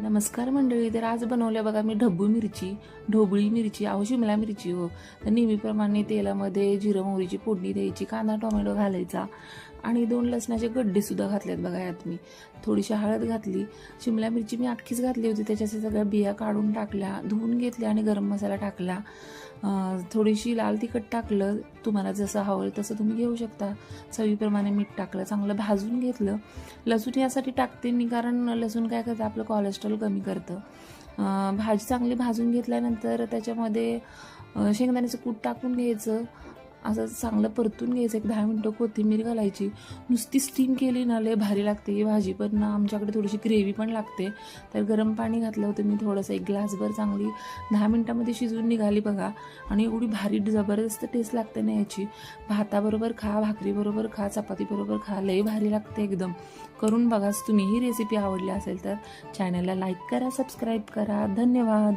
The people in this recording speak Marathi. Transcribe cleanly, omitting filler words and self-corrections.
नमस्कार मंडळी. तर आज बनवल्या बघा मी ढोबळी मिरची, शिमला मिरची हो. तर नेहमीप्रमाणे तेलामध्ये जिरं मोहरीची फोडणी द्यायची, कांदा टोमॅटो घालायचा आणि 2 लसणाचे गड्डे सुद्धा घातलेत बघा यात मी. थोडीशी हळद घातली. शिमला मिरची मी अख्खीच घातली होती, त्याच्याच्या सगळ्या बिया काढून टाकल्या, धुवून घेतल्या आणि गरम मसाला टाकला. थोडीशी लाल तिखट टाकलं, तुम्हाला जसं हवं तसं तुम्ही घेऊ शकता. चवीप्रमाणे मीठ टाकलं, चांगलं भाजून घेतलं. लसूण यासाठी टाकते मी, कारण लसूण काय करतं, आपलं कोलेस्ट्रॉल कमी करतं. भाजी चांगली भाजून घेतल्यानंतर त्याच्यामध्ये शेंगदाण्याचं कूट टाकून घ्यायचं, असं चांगलं परतून घ्यायचं. एक 10 मिनटं कोथिंबीर घालायची. नुसती स्टीम केली ना लय भारी लागते ही भाजी, पण आमच्याकडे थोडीशी ग्रेव्ही पण लागते. तर गरम पाणी घातलं होतं मी थोडंसं, 1 ग्लासभर. चांगली 10 मिनटामध्ये शिजून निघाली बघा. आणि एवढी भारी जबरदस्त टेस्ट लागते ना याची. भाताबरोबर खा, भाकरीबरोबर खा, चपातीबरोबर खा, लय भारी लागते एकदम. करून बघाच तुम्ही. ही रेसिपी आवडली असेल तर चॅनलला लाईक करा, सबस्क्राईब करा. धन्यवाद.